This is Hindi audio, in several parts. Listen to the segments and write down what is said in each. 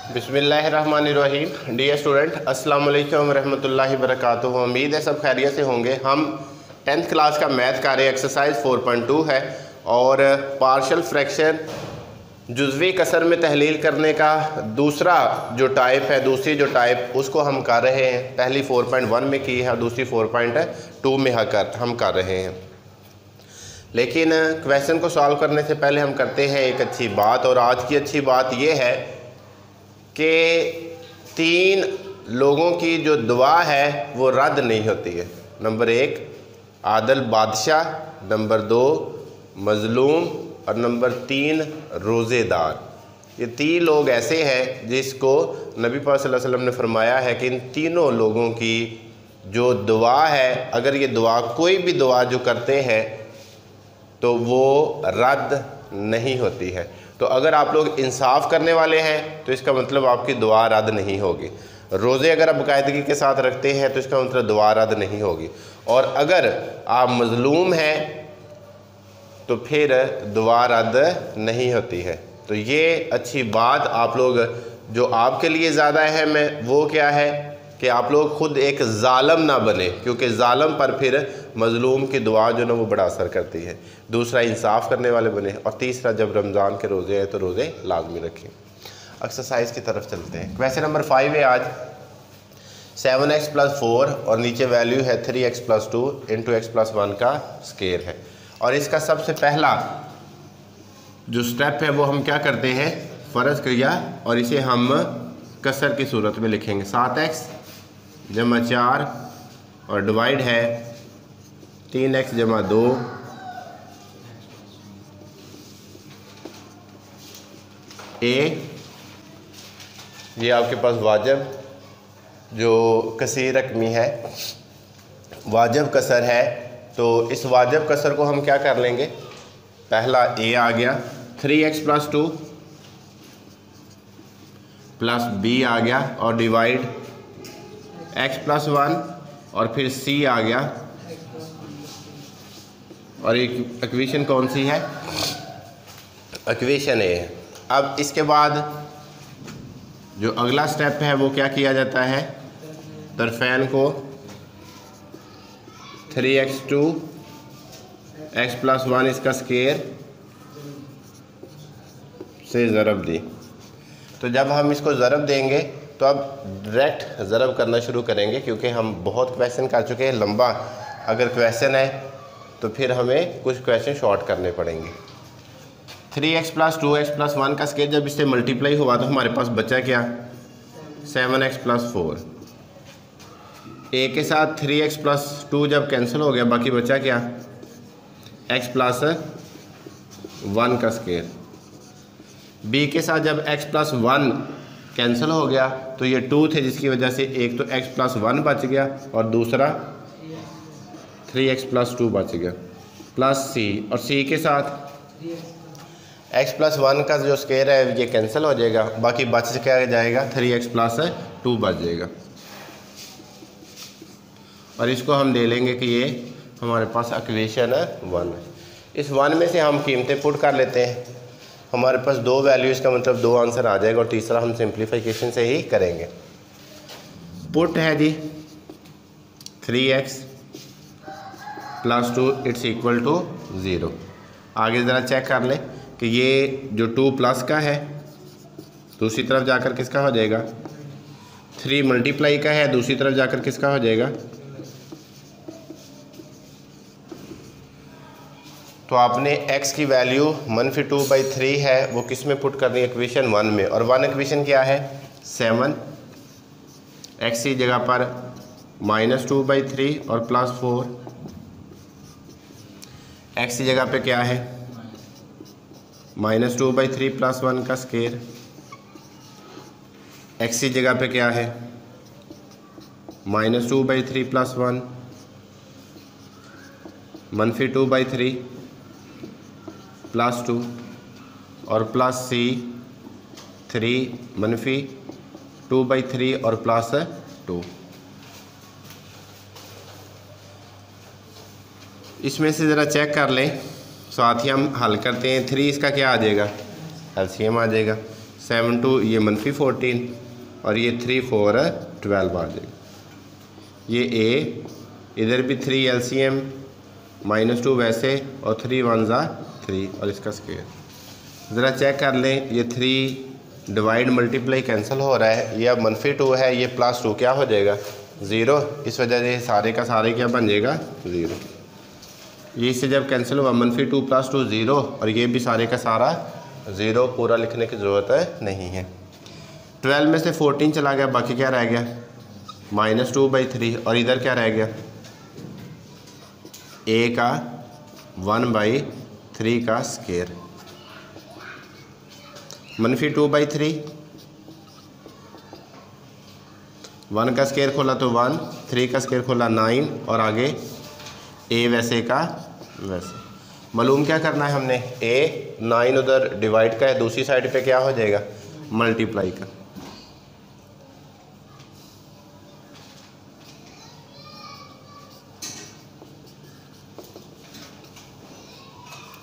बिस्मिल्लाहिर्रहमानिर्रहीम। डियर स्टूडेंट, अस्सलाम वालेकुम रहमतुल्लाहि वबरकातुहू। उम्मीद है सब खैरियत से होंगे। हम 10th क्लास का मैथ कर रहे हैं, एक्सरसाइज 4.2 है और पार्शल फ्रैक्शन जुज़वी कसर में तहलील करने का दूसरा जो टाइप है, दूसरी जो टाइप उसको हम कर रहे हैं। पहली 4.1 में की है और दूसरी 4.2 में हम कर रहे हैं। लेकिन क्वेश्चन को सॉल्व करने से पहले हम करते हैं एक अच्छी बात, और आज की अच्छी बात यह है कि 3 लोगों की जो दुआ है वो रद्द नहीं होती है। नंबर 1 आदिल बादशाह, नंबर 2 मज़लूम और नंबर 3 रोज़ेदार। ये 3 लोग ऐसे हैं जिसको नबी पाक सल्लल्लाहु अलैहि वसल्लम ने फरमाया है कि इन तीनों लोगों की जो दुआ है, अगर ये दुआ कोई भी दुआ जो करते हैं तो वो रद्द नहीं होती है। तो अगर आप लोग इंसाफ करने वाले हैं तो इसका मतलब आपकी दुआ रद्द नहीं होगी। रोज़े अगर आप बाकायदगी के साथ रखते हैं तो इसका मतलब दुआ रद्द नहीं होगी। और अगर आप मज़लूम हैं तो फिर दुआ रद्द नहीं होती है। तो ये अच्छी बात आप लोग, जो आपके लिए ज़्यादा अहम है वो क्या है कि आप लोग ख़ुद एक ज़ालिम ना बने, क्योंकि ज़ालिम पर फिर मज़लूम की दुआ जो ना वो बड़ा असर करती है। दूसरा, इंसाफ करने वाले बने। और तीसरा, जब रमज़ान के रोज़े हैं तो रोज़े लाजमी रखें। एक्सरसाइज की तरफ चलते हैं। क्वेश्चन नंबर 5 है आज 7x + 4 और नीचे वैल्यू है 3x + 2 × x + 1 का स्क्वायर है। और इसका सबसे पहला जो स्टेप है वो हम क्या करते हैं, फ़र्ज़ किया और इसे हम कसर की सूरत में लिखेंगे। 7x + 4 और डिवाइड है 3x + 2 ये आपके पास वाजिब जो कसीर रकमी है, वाजिब कसर है। तो इस वाजिब कसर को हम क्या कर लेंगे, पहला a आ गया, 3x + 2 + b आ गया और डिवाइड x + 1 और फिर c आ गया। और एक इक्वेशन कौन सी है, इक्वेशन a है। अब इसके बाद जो अगला स्टेप है वो क्या किया जाता है, तरफ़ैन को 3x2 x + 1 इसका स्क्वायर से ज़रब दी। तो जब हम इसको ज़रब देंगे तो अब डायरेक्ट ज़रब करना शुरू करेंगे, क्योंकि हम बहुत क्वेश्चन कर चुके हैं। लंबा अगर क्वेश्चन है तो फिर हमें कुछ क्वेश्चन शॉर्ट करने पड़ेंगे। 3x + 2 x + 1 का स्क्वायर जब इससे मल्टीप्लाई हुआ तो हमारे पास बचा क्या, 7x + 4। a के साथ 3x + 2 जब कैंसिल हो गया, बाकी बचा क्या, x + 1 का स्क्वायर। b के साथ जब x + 1 कैंसिल हो गया तो ये 2 थे, जिसकी वजह से एक तो x + 1 बच गया और दूसरा 3x + 2 बच गया, प्लस c। और c के साथ x + 1 का जो स्क्वायर है ये कैंसिल हो जाएगा, बाकी बच क्या जाएगा, 3x + 2 बच जाएगा। और इसको हम दे लेंगे कि ये हमारे पास इक्वेशन 1 है। इस 1 में से हम कीमतें पुट कर लेते हैं। हमारे पास 2 वैल्यू, इसका मतलब 2 आंसर आ जाएगा और तीसरा हम सिंप्लीफिकेशन से ही करेंगे। पुट है जी 3x + 2 = 0। आगे ज़रा चेक कर लें कि ये जो 2 प्लस का है दूसरी तरफ जाकर किसका हो जाएगा, 3 मल्टीप्लाई का है दूसरी तरफ जाकर किसका हो जाएगा। तो आपने x की वैल्यू -2/3 है वो किस में पुट करनी है, इक्वेशन 1 में। और 1 इक्वेशन क्या है, 7, x की जगह पर -2/3 और +4, x की जगह पे क्या है, -2/3 + 1 का स्क्वायर। x की जगह पे क्या है, -2/3 + 1, -2/3 + 2 और प्लस c 3 -2/3 और +2। इसमें से ज़रा चेक कर लें, साथ ही हम हल करते हैं। 3 इसका क्या आ जाएगा, एलसीएम आ जाएगा। 7 2 ये -14 और ये 3 4 12 आ जाएगा। ये ए, इधर भी 3 LCM -2 वैसे और 3 1 ज़ा 3 और इसका स्क्वायर। ज़रा चेक कर लें, ये 3 डिवाइड मल्टीप्लाई कैंसिल हो रहा है, ये अब -2 है, ये +2 क्या हो जाएगा 0। इस वजह से सारे का सारे क्या बन जाएगा 0। ये इससे जब कैंसिल हुआ -2 + 2 0 और ये भी सारे का सारा 0, पूरा लिखने की ज़रूरत नहीं है। 12 में से 14 चला गया, बाकी क्या रह गया -2/3 और इधर क्या रह गया a का 1/3 का स्क्वायर, -2/3, 1 का स्क्वायर खोला तो 1, 3 का स्क्वायर खोला 9 और आगे a वैसे का वैसे। मालूम क्या करना है हमने, a 9 उधर डिवाइड का है, दूसरी साइड पे क्या हो जाएगा मल्टीप्लाई का।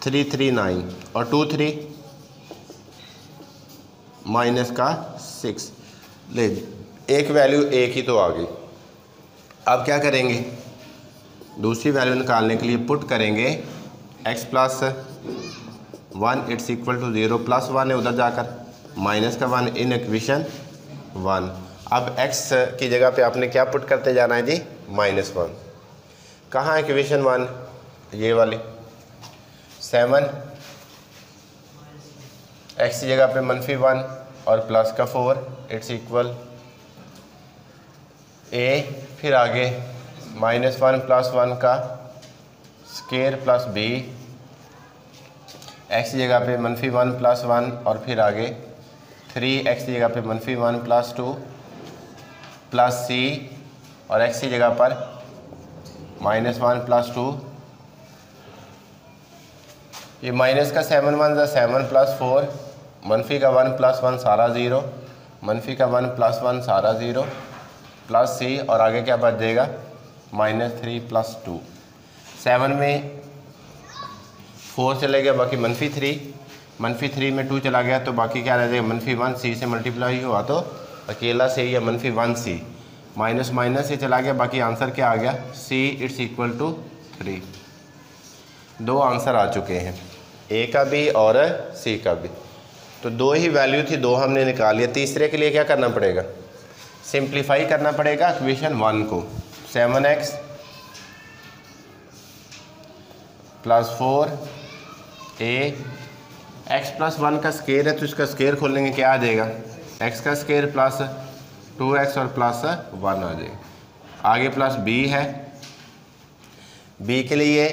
थ्री 3 9 और 2 3 माइनस का 6 ले, एक वैल्यू एक ही तो आ गई। अब क्या करेंगे, दूसरी वैल्यू निकालने के लिए पुट करेंगे x + 1 इट्स इक्वल टू 0 +1 है उधर जाकर, माइनस का 1 इन इक्वेशन 1। अब x की जगह पे आपने क्या पुट करते जाना है जी -1। कहाँ है इक्वेशन 1, ये वाली 7, x की जगह पे -1 और प्लस का 4 इट्स इक्वल a, फिर आगे -1 + 1 का स्क्वायर प्लस b, x की जगह पे -1 + 1 और फिर आगे 3x की जगह पे -1 + 2 प्लस c और x की जगह पर -1 + 2, ये माइनस का 7 1 ज़ा 7 + 4, मनफी का 1 + 1 सारा 0, मनफी का 1 + 1 सारा 0 प्लस c और आगे क्या बच जाएगा -3 + 2। 7 में 4 चले गया, बाकी -3 में 2 चला गया तो बाकी क्या रह जाएगा -1, c से मल्टीप्लाई हुआ तो अकेला से या -1c, माइनस माइनस से चला गया, बाकी आंसर क्या आ गया c इट्स इक्वल टू 3। दो आंसर आ चुके हैं, ए का भी और सी का भी। तो दो ही वैल्यू थी, दो हमने निकाल लिया। तीसरे के लिए क्या करना पड़ेगा, सिंप्लीफाई करना पड़ेगा इक्वेशन 1 को। 7x + 4a, x + 1 का स्क्वायर है तो इसका स्क्वायर खोलेंगे क्या आ जाएगा, x का स्क्वायर प्लस 2x और प्लस 1 आ जाएगा। आगे प्लस b है, b के लिए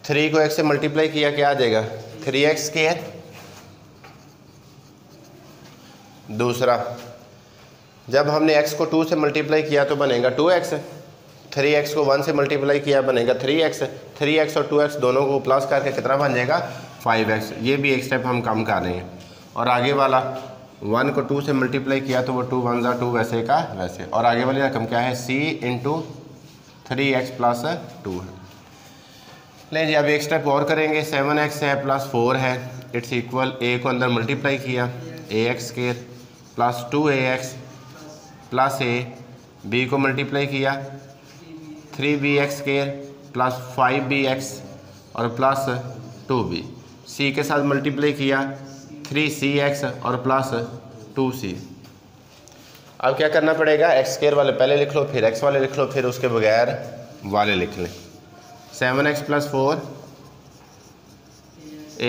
3 को x से मल्टीप्लाई किया क्या आ जाएगा 3x²। दूसरा, जब हमने x को 2 से मल्टीप्लाई किया तो बनेगा 2x, 3x को 1 से मल्टीप्लाई किया बनेगा 3x, 3x और 2x दोनों को प्लस करके कितना बन जाएगा 5x। ये भी एक स्टेप हम कम कर रहे हैं। और आगे वाला 1 को 2 से मल्टीप्लाई किया तो वो 2 1 ज़ा 2 वैसे का वैसे। और आगे वाली रकम क्या है c × 3x + 2 है। लें जी, अब एक स्टेप और करेंगे। 7x है प्लस 4 है, इट्स इक्वल a को अंदर मल्टीप्लाई किया ax² plus 2ax plus a, b को मल्टीप्लाई किया 3bx² प्लस 5bx और प्लस 2b, c के साथ मल्टीप्लाई किया 3cx और प्लस 2c। अब क्या करना पड़ेगा, x² वाले पहले लिख लो, फिर x वाले लिख लो, फिर उसके बगैर वाले लिख लें। 7x + 4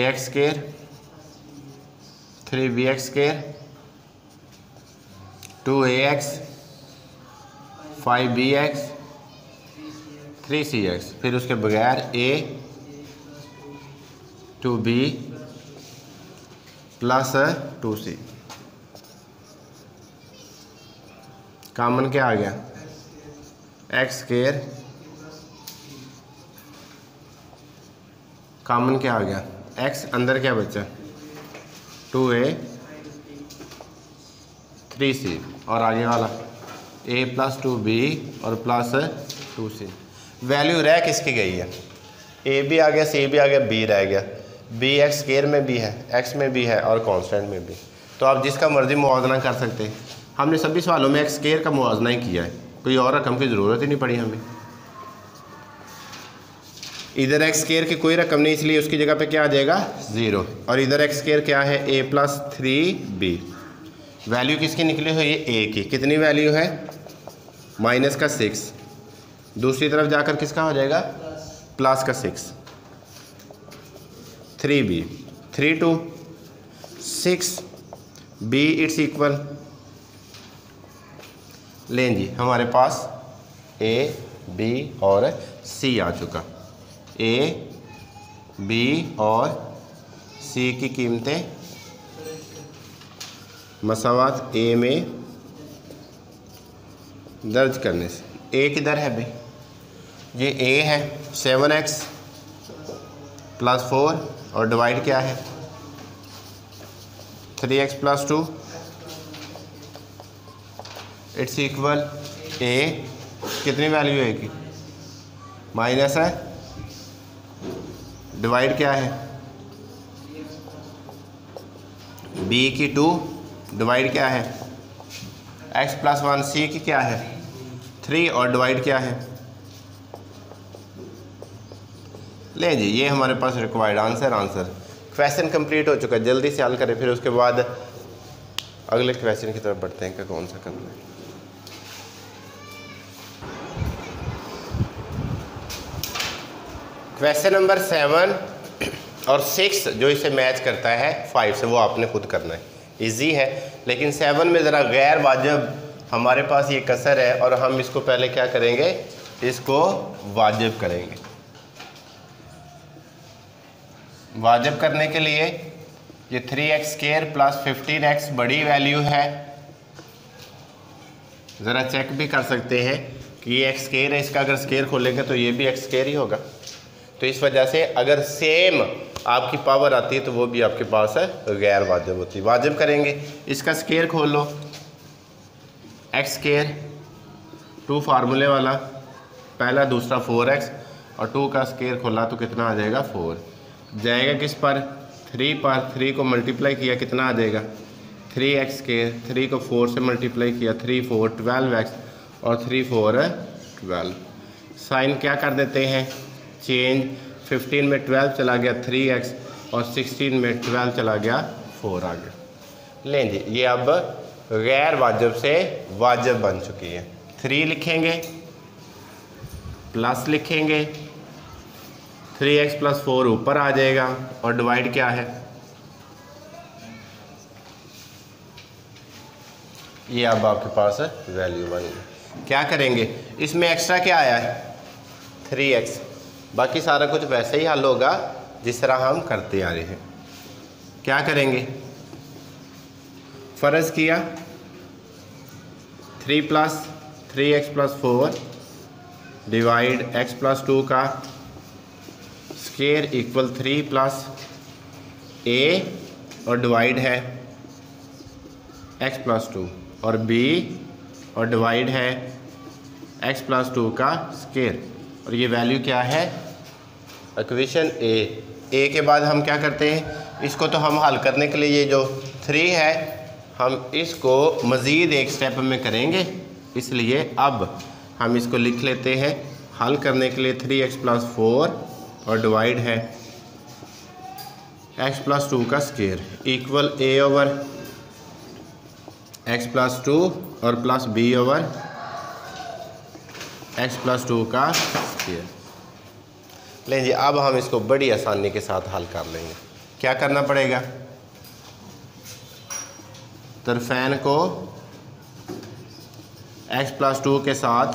ax² 3bx² 2ax 5bx 3cx, फिर उसके बगैर a 2b plus 2c। Common क्या आ गया x², कॉमन क्या आ गया x, अंदर क्या बचा 2a 3c और आगे वाला a + 2b और प्लस 2c। वैल्यू रह किसकी गई है, a भी आ गया, c भी आ गया, b रह गया। b x² में भी है, x में भी है और कांस्टेंट में भी। तो आप जिसका मर्जी मुआवजना कर सकते हैं। हमने सभी सवालों में एक्स स्क्वायर का मुआवजना ही किया है, कोई और रकम की ज़रूरत ही नहीं पड़ी हमें। इधर एक्स स्क्वायर की कोई रकम नहीं, इसलिए उसकी जगह पे क्या आ जाएगा 0। और इधर एक्स स्क्वायर क्या है a+3b। वैल्यू किसकी निकली हुई है a की। कितनी वैल्यू है माइनस का 6। दूसरी तरफ जाकर किसका हो जाएगा प्लस का 6। 3b 3 2 6 b it's equal. लें जी हमारे पास a b और c आ चुका। a b और c की कीमतें मसावात a में दर्ज करने से। a किधर है भाई, ये a है 7x + 4 और डिवाइड क्या है 3x + 2 इट्स इक्वल a। कितनी वैल्यू है की माइनस है, डिवाइड क्या है b की 2, डिवाइड क्या है x + 1, c की क्या है 3 और डिवाइड क्या है। लें जी ये हमारे पास रिक्वायर्ड आंसर। क्वेश्चन कंप्लीट हो चुका है, जल्दी से हल करें, फिर उसके बाद अगले क्वेश्चन की तरफ बढ़ते हैं कि कौन सा करना है। क्वेश्चन नंबर 7 और 6 जो इसे मैच करता है 5 से, वो आपने खुद करना है, इजी है। लेकिन 7 में ज़रा गैर वाजिब हमारे पास ये कसर है, और हम इसको पहले क्या करेंगे, इसको वाजिब करेंगे। वाजिब करने के लिए ये 3x² + 15x बड़ी वैल्यू है। ज़रा चेक भी कर सकते हैं कि ये x² है, इसका अगर स्क्वायर खोलेंगे तो ये भी x² ही होगा। तो इस वजह से अगर सेम आपकी पावर आती है तो वो भी आपके पास है गैर वाजिब होती है। वाजिब करेंगे, इसका स्क्वायर खोल लो, x², 2 फार्मूले वाला, पहला दूसरा 4x और 2 का स्क्वायर खोला तो कितना आ जाएगा 4। जाएगा किस पर 3 पर, 3 को मल्टीप्लाई किया कितना आ जाएगा 3x², 3 को 4 से मल्टीप्लाई किया 3 4 12x और 3 4 12। साइन क्या कर देते हैं चेंज, 15 में 12 चला गया 3x और 16 में 12 चला गया 4 आ गया। लें जी ये अब गैर वाजिब से वाजिब बन चुकी है। 3 लिखेंगे प्लस लिखेंगे, 3x + 4 ऊपर आ जाएगा और डिवाइड क्या है, ये अब आपके पास वैल्यू बन गई। क्या करेंगे, इसमें एक्स्ट्रा क्या आया है 3x, बाकी सारा कुछ वैसे ही हल होगा जिस तरह हम करते आ रहे हैं। क्या करेंगे, फ़र्ज़ किया 3 + 3x + 4 डिवाइड x + 2 का स्क्वायर इक्वल 3 + a और डिवाइड है x + 2 और b और डिवाइड है x + 2 का स्क्वायर। और ये वैल्यू क्या है इक्वेशन a के बाद हम क्या करते हैं, इसको तो हम हल करने के लिए ये जो 3 है हम इसको मज़ीद एक स्टेप में करेंगे, इसलिए अब हम इसको लिख लेते हैं हल करने के लिए 3x + 4 और डिवाइड है x + 2 का स्क्वायर इक्वल a/x + 2 और प्लस b/x + 2 का स्क्वायर। लें जी अब हम इसको बड़ी आसानी के साथ हल कर लेंगे। क्या करना पड़ेगा, तरफैन को x + 2 के साथ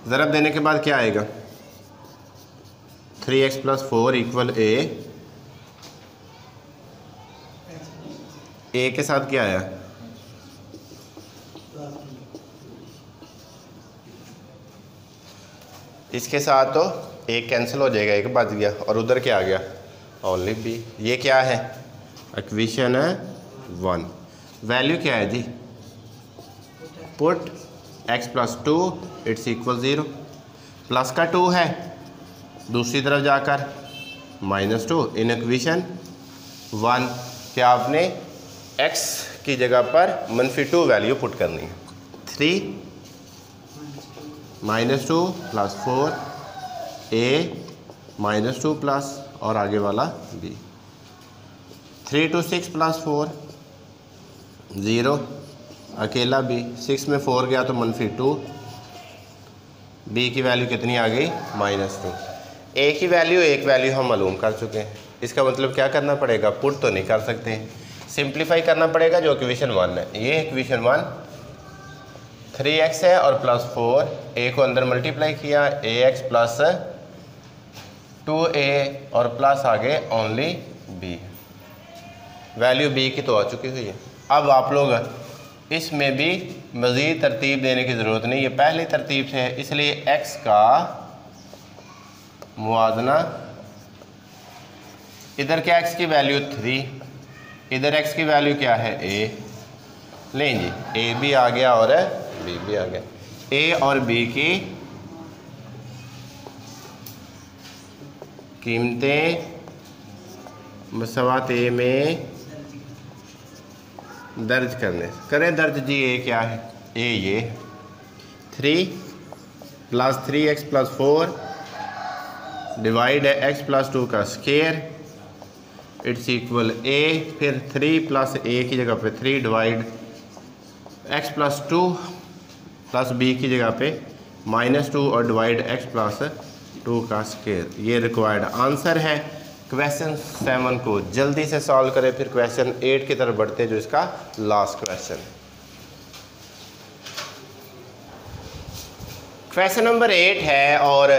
ज़रब देने के बाद क्या आएगा 3x + 4 इक्वल a के साथ क्या आया इसके साथ तो एक कैंसिल हो जाएगा, एक बच गया और उधर क्या आ गया ओनली b। ये क्या है इक्वेशन 1। वैल्यू क्या है जी, put x + 2 it's equal 0, plus का 2 है दूसरी तरफ जाकर -2 इन इक्वेशन 1 क्या आपने x की जगह पर -2 वैल्यू पुट करनी है। 3 -2 + 4 a -2 प्लस और आगे वाला b। 3 to 6 + 4 0 अकेला b। 6 में 4 गया तो -2। b की वैल्यू कितनी आ गई -2। a की वैल्यू एक वैल्यू हम मालूम कर चुके हैं। इसका मतलब क्या करना पड़ेगा, पुट तो नहीं कर सकते, सिंप्लीफाई करना पड़ेगा जो इक्वेशन 1 है। ये इक्वेशन 1 3x है और +4 a को अंदर मल्टीप्लाई किया ax + 2a और प्लस आगे ओनली b। वैल्यू b की तो आ चुकी हुई है। अब आप लोग इसमें भी मज़ीद तरतीब देने की ज़रूरत नहीं, ये पहली तरतीब से है, इसलिए x का मुआजना, इधर क्या x की वैल्यू 3, इधर x की वैल्यू क्या है a। लें जी a भी आ गया और b भी आ गया। a और b की कीमतें मसवात a में दर्ज करें दर्ज जी। a क्या है, a ये 3 + 3x + 4 डिवाइड है x + 2 का स्केयर इट्स इक्वल a। फिर 3 + a की जगह पे 3 डिवाइड x + 2 + b की जगह पे -2 और डिवाइड x + 2 का स्केयर। ये रिक्वायर्ड आंसर है। क्वेश्चन 7 को जल्दी से सॉल्व करें, फिर क्वेश्चन 8 की तरफ बढ़ते हैं जो इसका लास्ट क्वेश्चन। क्वेश्चन नंबर 8 है और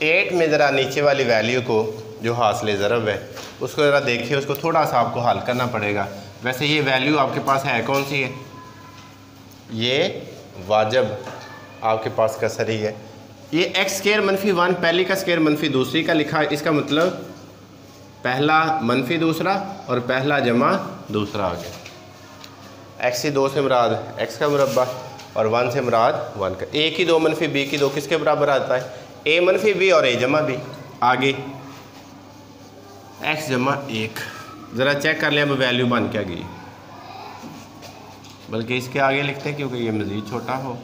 8 में ज़रा नीचे वाली वैल्यू को जो हासिल ज़रब है उसको ज़रा देखिए, उसको थोड़ा सा आपको हल करना पड़ेगा। वैसे ये वैल्यू आपके पास है कौन सी है, ये वाजब आपके पास कसरी है। ये x² -1 पहली का स्केयर -, दूसरी का लिखा है। इसका मतलब पहला मनफी दूसरा और पहला जमा दूसरा आ गया। x की 2 से मुराद x का मुरब्बा और 1 से मुराद 1 का। a की 2 मनफी b की 2 किसके बराबर आता है, a मनफी b और a जमा b। आगे x जमा 1। ज़रा चेक कर लें अब वैल्यू बन क्या गई, बल्कि इसके आगे लिखते हैं क्योंकि ये मज़ीद छोटा हो।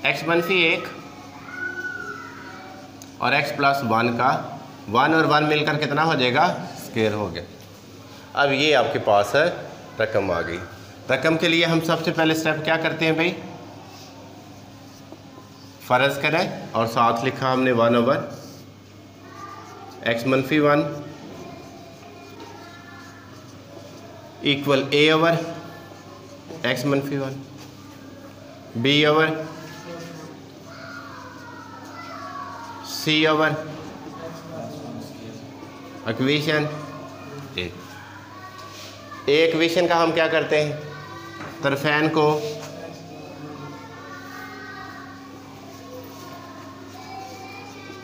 x मनफी 1 और x + 1 का 1 और 1 मिलकर कितना हो जाएगा, स्केयर हो गया। अब ये आपके पास है रकम आ गई। रकम के लिए हम सबसे पहले स्टेप क्या करते हैं भाई, फ़र्ज़ करें और साथ लिखा हमने 1/x मनफी 1 इक्वल a/x मनफी 1 b/c/ इक्वेशन ए इक्वेशन का हम क्या करते हैं, तरफैन को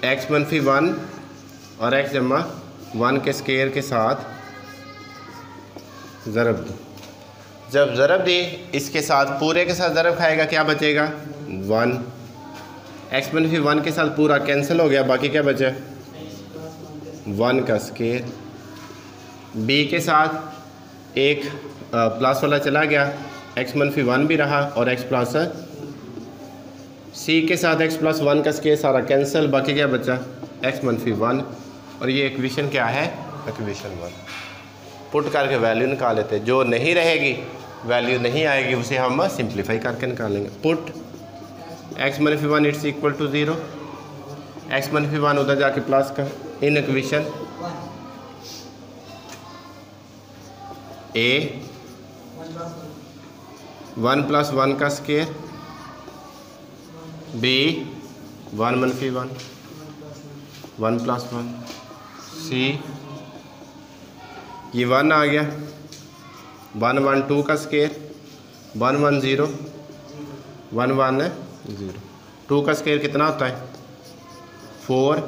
x मनफी 1 और x जमा 1 के स्केयर के साथ ज़रब दो। जब ज़रब दी इसके साथ पूरे के साथ ज़रब खाएगा, क्या बचेगा 1। x मनफी 1 के साथ पूरा कैंसिल हो गया, बाकी क्या बचा 1 का स्केयर। b के साथ एक प्लस वाला चला गया, x मनफी 1 भी रहा और x प्लस c के साथ x + 1 का स्केयर सारा कैंसिल, बाकी क्या बचा x मनफी 1। और ये इक्वेशन क्या है, इक्वेशन 1। पुट करके वैल्यू निकाल लेते हैं, जो नहीं रहेगी वैल्यू नहीं आएगी उसे हम सिंप्लीफाई करके निकालेंगे। पुट x मनफी 1 इट्स इक्वल टू 0, x मनफी 1 उधर जाके प्लस का इन इक्वेशन a 1 + 1 का स्केयर b 1 मनफी 1 1 + 1 c ये 1 आ गया 1 1 2 का स्केयर 1 1 0 1 1 0। 2 का स्केयर कितना होता है 4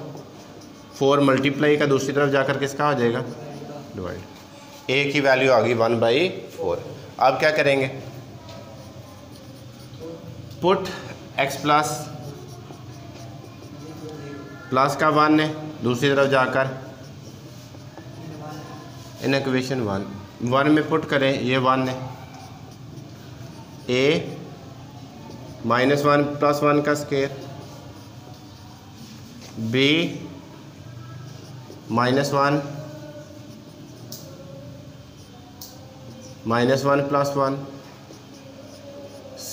4 मल्टीप्लाई का दूसरी तरफ जाकर किसका हो जाएगा डिवाइड। a की वैल्यू आ गई 1/4। अब क्या करेंगे, पुट x प्लस का 1 है दूसरी तरफ जाकर इन इक्वेशन 1 में पुट करें, ये 1 है, a -1 + 1 का स्क्वायर, b -1 + 1 + 1, c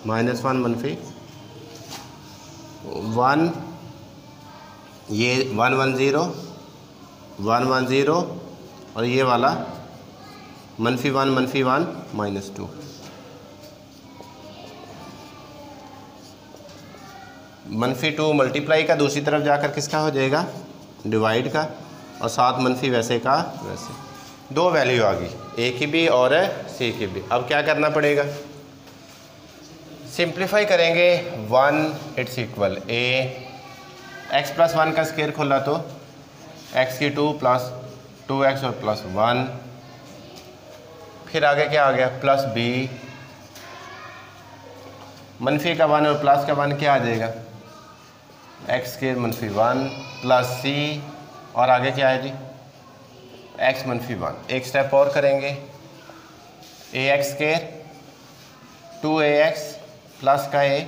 -1 -1, ये 1 1 0 1 1 0 और ये वाला -1 -1 -2। -2 मल्टीप्लाई का दूसरी तरफ जाकर किसका हो जाएगा, डिवाइड का, और साथ मनफी वैसे का वैसे। दो वैल्यू आ गई, ए की भी और सी की भी। अब क्या करना पड़ेगा, सिंप्लीफाई करेंगे। 1 इट्स इक्वल ए x + 1 का स्क्वायर खोला तो x की 2 + 2x और +1, फिर आगे क्या आ गया, +b, मनफी का 1 और प्लस का 1 क्या आ जाएगा, x² -1 + c, और आगे क्या है जी, x -1। एक स्टेप और करेंगे, ax² 2ax प्लस का a,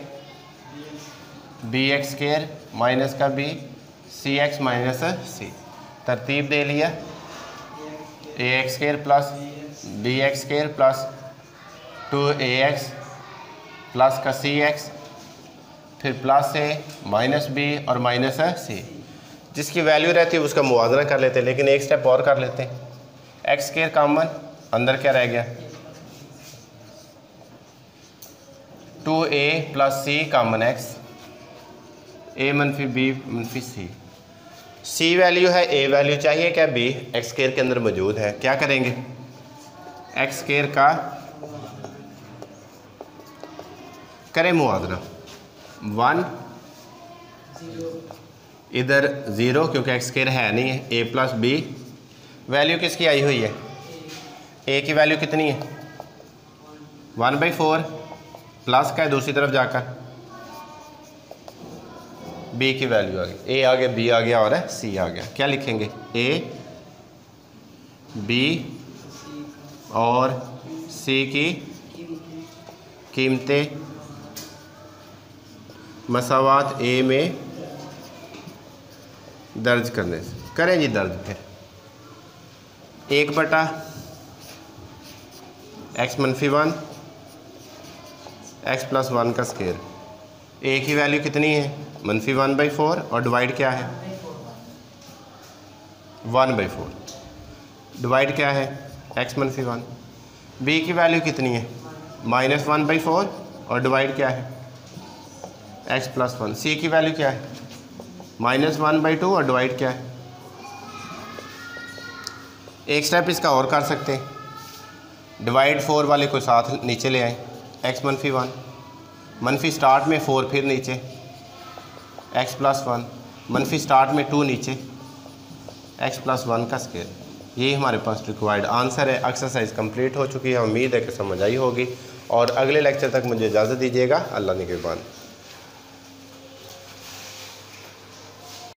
bx² माइनस का b, cx - c। तरतीब दे लिया, ax² plus bx² plus 2ax plus का cx, फिर प्लस a माइनस b और माइनस c। जिसकी वैल्यू रहती है उसका मुवाजना कर लेते हैं, लेकिन एक स्टेप और कर लेते हैं। x² कॉमन, अंदर क्या रह गया, 2a + c common x, a - b - c। c value है, a वैल्यू चाहिए क्या, b x² के अंदर मौजूद है। क्या करेंगे, x² का करें मुवाजना, 1 इधर 0 क्योंकि x² है नहीं है, a + b वैल्यू किसकी आई हुई है, a की वैल्यू कितनी है 1/4 प्लस का है दूसरी तरफ जाकर, b की वैल्यू आ गई, a आ गया, b आ गया और c आ गया। क्या लिखेंगे, a b और c की कीमतें मसावात a में दर्ज करने से। करें जी दर्ज, फिर 1/x -1 x + 1 का स्क्वायर, a की वैल्यू कितनी है -1/4 और डिवाइड क्या है 1/4, डिवाइड क्या है x -1, b की वैल्यू कितनी है -1/4 और डिवाइड क्या है x + 1, c की वैल्यू क्या है -1/2 और डिवाइड क्या है। एक स्टेप इसका और कर सकते हैं, डिवाइड 4 वाले को साथ नीचे ले आए, x -1 मनफी स्टार्ट में 4 फिर नीचे, x + 1 मनफी स्टार्ट में 2 नीचे, x + 1 का स्क्वायर। यही हमारे पास रिक्वायर्ड आंसर है। एक्सरसाइज कंप्लीट हो चुकी है, उम्मीद है कि समझ आई होगी, और अगले लेक्चर तक मुझे इजाज़त दीजिएगा। अल्लाह निगहबान।